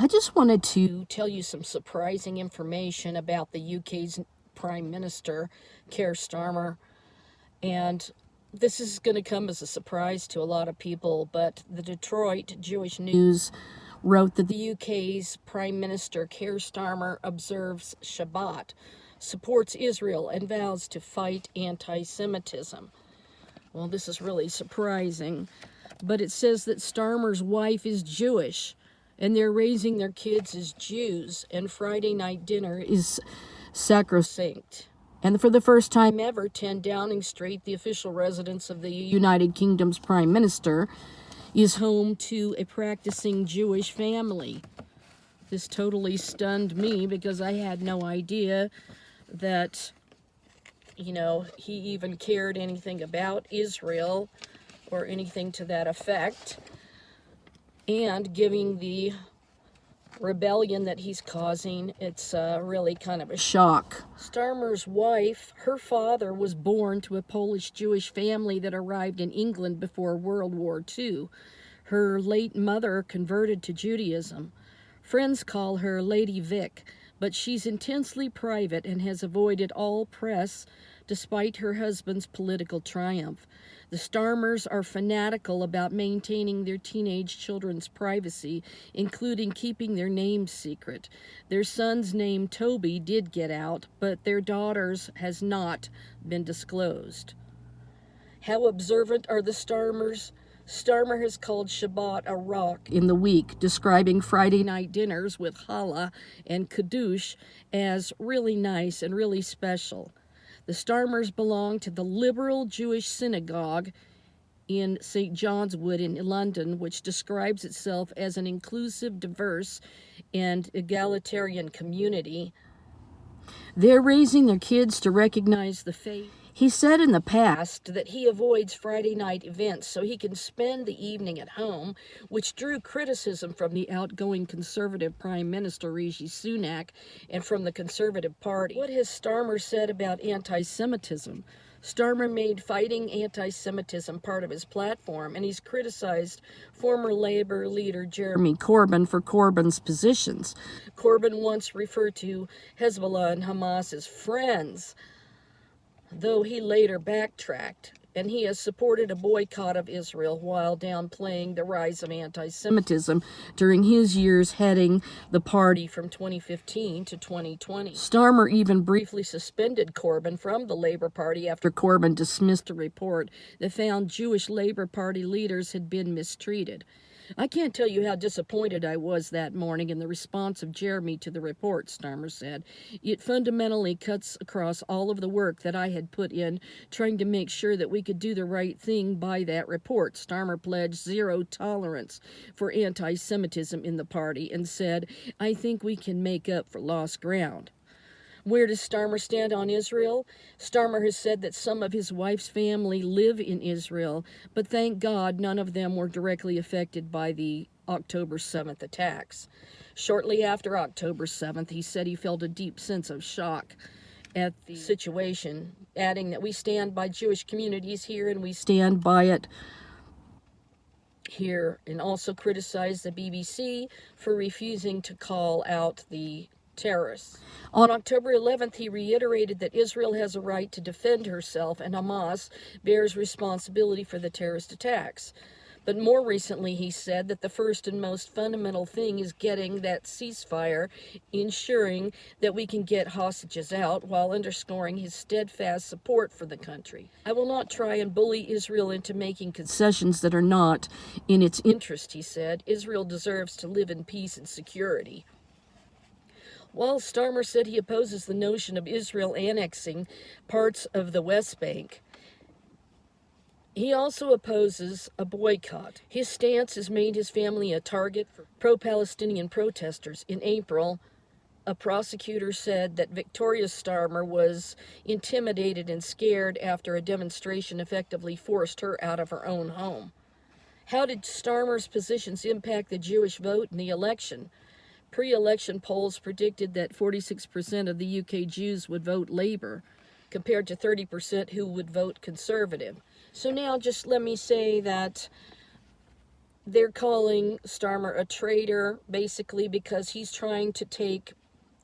I just wanted to tell you some surprising information about the UK's Prime Minister, Keir Starmer. And this is going to come as a surprise to a lot of people, but the Detroit Jewish News wrote that the UK's Prime Minister, Keir Starmer, observes Shabbat, supports Israel, and vows to fight anti-Semitism. Well, this is really surprising, but it says that Starmer's wife is Jewish, and they're raising their kids as Jews, and Friday night dinner is sacrosanct. And for the first time ever, 10 Downing Street, the official residence of the United Kingdom's Prime Minister, is home to a practicing Jewish family. This totally stunned me because I had no idea that, he even cared anything about Israel or anything to that effect. And giving the rebellion that he's causing, it's really kind of a shock. Starmer's wife, her father was born to a Polish Jewish family that arrived in England before World War II. Her late mother converted to Judaism. Friends call her Lady Vic, but she's intensely private and has avoided all press despite her husband's political triumph. The Starmers are fanatical about maintaining their teenage children's privacy, including keeping their names secret. Their son's name, Toby, did get out, but their daughter's has not been disclosed. How observant are the Starmers? Starmer has called Shabbat a rock in the week, describing Friday night dinners with challah and kiddush as really nice and really special. The Starmers belong to the liberal Jewish synagogue in St. John's Wood in London, which describes itself as an inclusive, diverse, and egalitarian community. They're raising their kids to recognize the faith. He said in the past that he avoids Friday night events so he can spend the evening at home, which drew criticism from the outgoing Conservative Prime Minister Rishi Sunak and from the Conservative Party. What has Starmer said about anti-Semitism? Starmer made fighting anti-Semitism part of his platform, and he's criticized former Labour leader Jeremy Corbyn for Corbyn's positions. Corbyn once referred to Hezbollah and Hamas as friends, though he later backtracked, and he has supported a boycott of Israel while downplaying the rise of anti-Semitism during his years heading the party from 2015 to 2020. Starmer even briefly suspended Corbyn from the Labour Party after Corbyn dismissed a report that found Jewish Labour Party leaders had been mistreated. I can't tell you how disappointed I was that morning in the response of Jeremy to the report, Starmer said. It fundamentally cuts across all of the work that I had put in trying to make sure that we could do the right thing by that report. Starmer pledged zero tolerance for anti-Semitism in the party and said, "I think we can make up for lost ground." Where does Starmer stand on Israel? Starmer has said that some of his wife's family live in Israel, but thank God none of them were directly affected by the October 7th attacks. Shortly after October 7th, he said he felt a deep sense of shock at the situation, adding that we stand by Jewish communities here and we stand by it here, and also criticized the BBC for refusing to call out the terrorists. On October 11th, he reiterated that Israel has a right to defend herself and Hamas bears responsibility for the terrorist attacks. But more recently, he said that the first and most fundamental thing is getting that ceasefire, ensuring that we can get hostages out, while underscoring his steadfast support for the country. I will not try and bully Israel into making concessions that are not in its interest, he said. Israel deserves to live in peace and security. While Starmer said he opposes the notion of Israel annexing parts of the West Bank, he also opposes a boycott. His stance has made his family a target for pro-Palestinian protesters. In April, a prosecutor said that Victoria Starmer was intimidated and scared after a demonstration effectively forced her out of her own home. How did Starmer's positions impact the Jewish vote in the election? Pre-election polls predicted that 46% of the UK Jews would vote Labour, compared to 30% who would vote Conservative. So now just let me say that they're calling Starmer a traitor, basically, because he's trying to take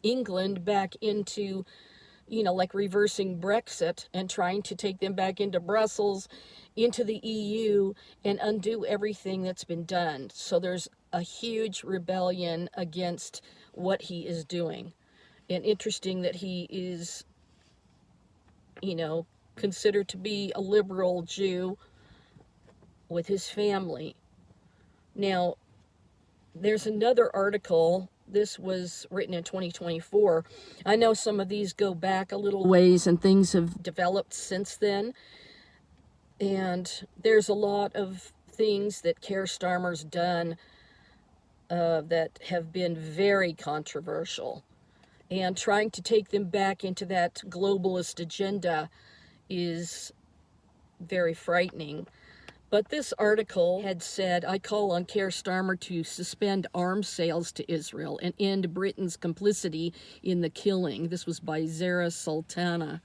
England back into, like reversing Brexit and trying to take them back into Brussels, into the EU, and undo everything that's been done. So there's a huge rebellion against what he is doing. And interesting that he is, considered to be a liberal Jew with his family. Now, there's another article. This was written in 2024. I know some of these go back a little ways and things have developed since then. And there's a lot of things that Keir Starmer's done that have been very controversial. And trying to take them back into that globalist agenda is very frightening. But this article had said, I call on Keir Starmer to suspend arms sales to Israel and end Britain's complicity in the killing. This was by Zara Sultana.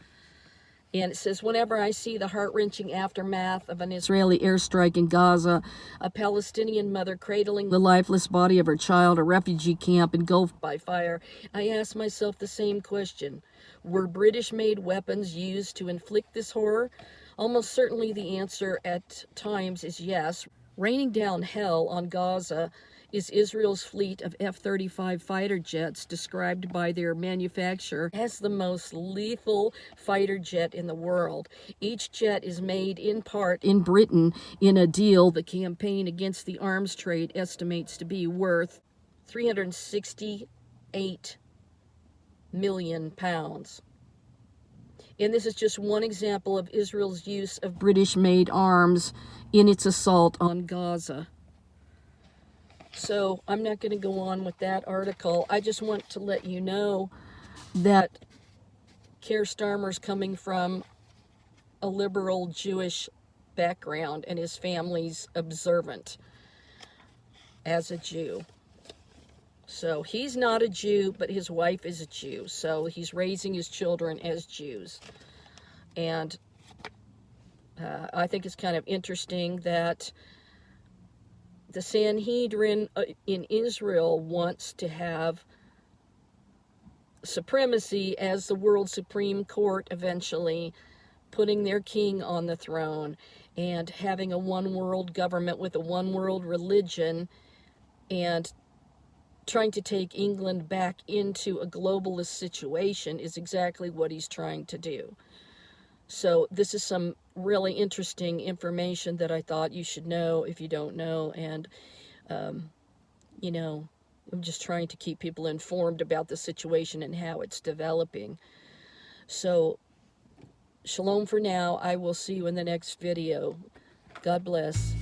And it says, whenever I see the heart-wrenching aftermath of an Israeli airstrike in Gaza, a Palestinian mother cradling the lifeless body of her child, a refugee camp engulfed by fire, I ask myself the same question. Were British-made weapons used to inflict this horror? Almost certainly the answer at times is yes. Raining down hell on Gaza is Israel's fleet of F-35 fighter jets, described by their manufacturer as the most lethal fighter jet in the world. Each jet is made in part in Britain in a deal the Campaign Against the Arms Trade estimates to be worth £368 million. And this is just one example of Israel's use of British-made arms in its assault on Gaza. So I'm not going to go on with that article. I just want to let you know that Keir Starmer's coming from a liberal Jewish background and his family's observant as a Jew. So he's not a Jew, but his wife is a Jew. So he's raising his children as Jews. And I think it's kind of interesting that the Sanhedrin in Israel wants to have supremacy as the world Supreme Court eventually, putting their king on the throne and having a one-world government with a one-world religion and trying to take England back into a globalist situation is exactly what he's trying to do. So this is some really interesting information that I thought you should know if you don't know. And, I'm just trying to keep people informed about the situation and how it's developing. So, shalom for now. I will see you in the next video. God bless.